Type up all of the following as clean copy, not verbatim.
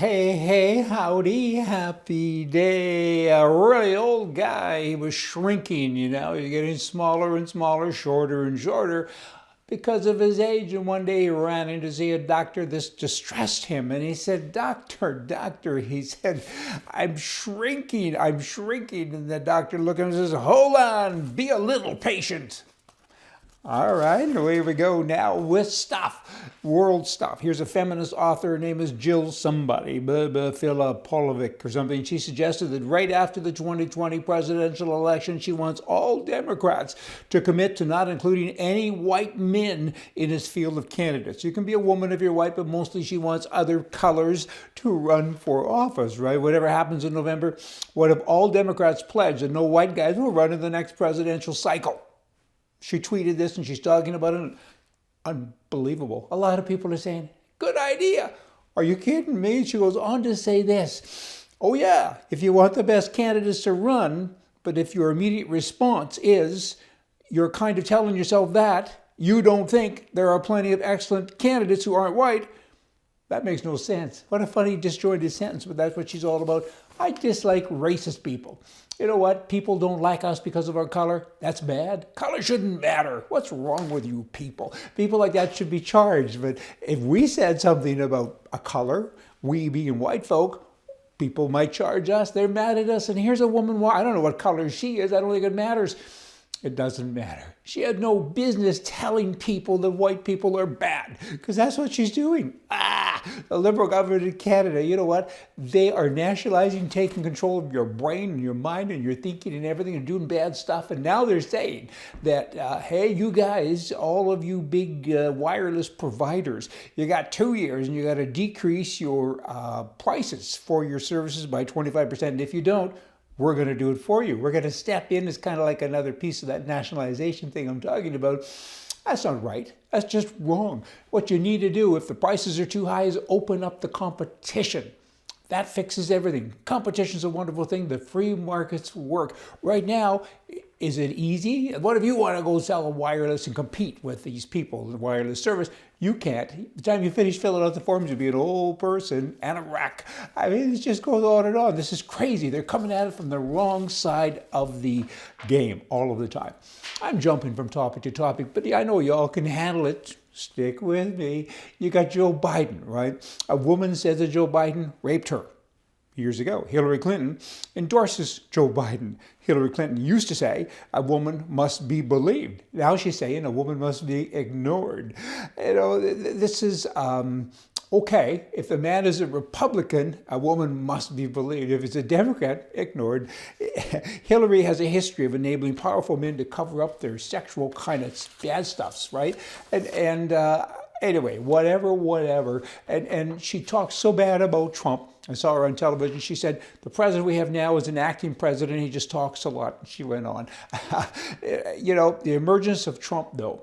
Hey, hey, howdy, happy day. A really old guy, he was shrinking, he was getting smaller and smaller, shorter and shorter because of his age. And one day he ran in to see a doctor. This distressed him. And he said, doctor, he said, I'm shrinking. And the doctor looked at him and says, hold on, be a little patient. All right, away we go now with stuff, world stuff. Here's a feminist author, her name is Jill somebody, Filipovic or something. She suggested that right after the 2020 presidential election, she wants all Democrats to commit to not including any white men in his field of candidates. You can be a woman if you're white, but mostly she wants other colors to run for office, right? Whatever happens in November, what if all Democrats pledge that no white guys will run in the next presidential cycle? She tweeted this and she's talking about it. Unbelievable. A lot of people are saying, good idea. Are you kidding me? She goes on to say this. Oh yeah, if you want the best candidates to run, but if your immediate response is you're kind of telling yourself that you don't think there are plenty of excellent candidates who aren't white, that makes no sense. What a funny disjointed sentence, but that's what she's all about. I dislike racist people. You know what? People don't like us because of our color. That's bad. Color shouldn't matter. What's wrong with you people? People like that should be charged. But if we said something about a color, we being white folk, people might charge us. They're mad at us. And here's a woman, I don't know what color she is. I don't think it matters. It doesn't matter. She had no business telling people that white people are bad, because that's what she's doing. The Liberal government in Canada, you know what? They are nationalizing, taking control of your brain and your mind and your thinking and everything and doing bad stuff. And now they're saying that, hey, you guys, all of you big wireless providers, you got 2 years and you got to decrease your prices for your services by 25%. And if you don't, we're going to do it for you. We're going to step in as kind of like another piece of that nationalization thing I'm talking about. That's not right. That's just wrong. What you need to do if the prices are too high is open up the competition. That fixes everything. Competition is a wonderful thing. The free markets work. Right now, is it easy? What if you want to go sell a wireless and compete with these people, the wireless service? You can't. By the time you finish filling out the forms, you'll be an old person and a wreck. I mean, it just goes on and on. This is crazy. They're coming at it from the wrong side of the game all of the time. I'm jumping from topic to topic, but I know y'all can handle it. Stick with me. You got Joe Biden, right? A woman says that Joe Biden raped her. Years ago, Hillary Clinton endorses Joe Biden. Hillary Clinton used to say a woman must be believed. Now she's saying a woman must be ignored. This is okay. If the man is a Republican, a woman must be believed. If it's a Democrat, ignored. Hillary has a history of enabling powerful men to cover up their sexual kind of bad stuffs, right? Anyway, whatever. And she talks so bad about Trump. I saw her on television. She said, the president we have now is an acting president. He just talks a lot. She went on. The emergence of Trump, though,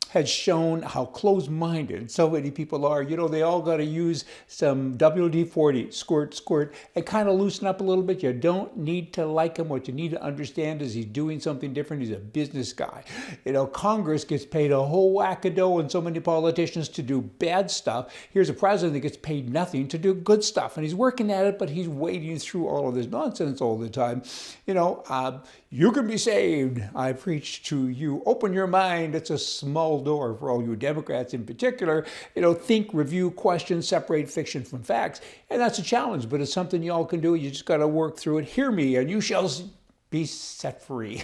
has shown how close-minded so many people are. They all got to use some WD-40, squirt, and kind of loosen up a little bit. You don't need to like him. What you need to understand is he's doing something different. He's a business guy. Congress gets paid a whole whack of dough and so many politicians to do bad stuff. Here's a president that gets paid nothing to do good stuff. And he's working at it, but he's wading through all of this nonsense all the time. You can be saved. I preach to you. Open your mind. It's a small door for all you Democrats in particular. Think, review, question, separate fiction from facts. And that's a challenge, but it's something y'all can do. You just got to work through it. Hear me, and you shall be set free.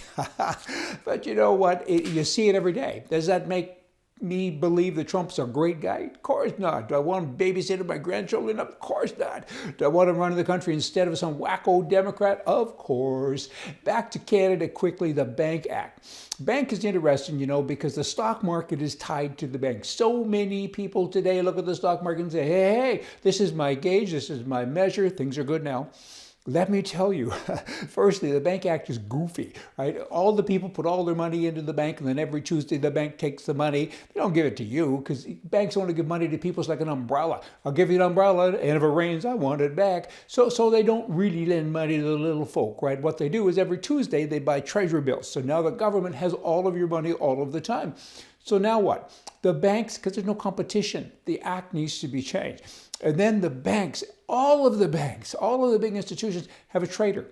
But you know what? You see it every day. Does that make me believe that Trump's a great guy? Of course not. Do I want him babysitting my grandchildren? Of course not. Do I want him running the country instead of some wacko Democrat? Of course. Back to Canada quickly, the Bank Act. Bank is interesting, because the stock market is tied to the bank. So many people today look at the stock market and say, hey, this is my gauge, this is my measure, things are good now. Let me tell you, firstly, the Bank Act is goofy, right? All the people put all their money into the bank, and then every Tuesday the bank takes the money. They don't give it to you, because banks only give money to people. It's like an umbrella. I'll give you an umbrella, and if it rains, I want it back. So they don't really lend money to the little folk, right? What they do is every Tuesday they buy treasury bills. So now the government has all of your money all of the time. So now what? The banks, because there's no competition, the act needs to be changed. And then the banks, all of the big institutions have a trader.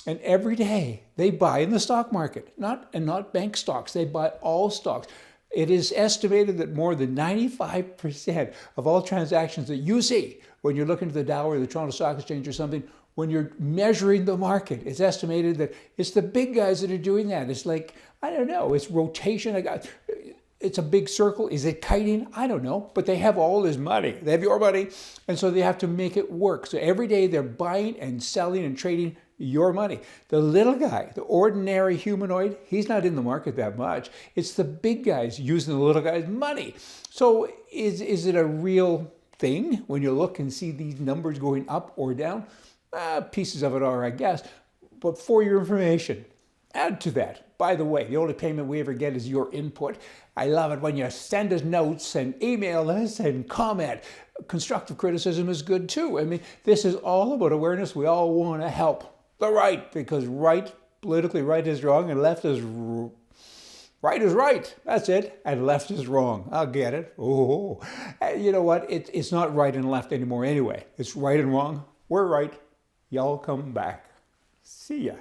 And every day they buy in the stock market, not bank stocks. They buy all stocks. It is estimated that more than 95% of all transactions that you see when you're looking at the Dow or the Toronto Stock Exchange or something, when you're measuring the market, it's estimated that it's the big guys that are doing that. It's like, I don't know, it's rotation. It's a big circle. Is it kiting? I don't know. But they have all this money. They have your money. And so they have to make it work. So every day they're buying and selling and trading your money. The little guy, the ordinary humanoid, he's not in the market that much. It's the big guys using the little guy's money. So is it a real thing when you look and see these numbers going up or down? Pieces of it are, I guess. But for your information, add to that. By the way, the only payment we ever get is your input. I love it when you send us notes and email us and comment. Constructive criticism is good too. I mean, this is all about awareness. We all want to help the right, because politically right is wrong and left is right is right. That's it. And left is wrong. I'll get it. Oh, you know what? It's not right and left anymore anyway. It's right and wrong. We're right. Y'all come back. See ya.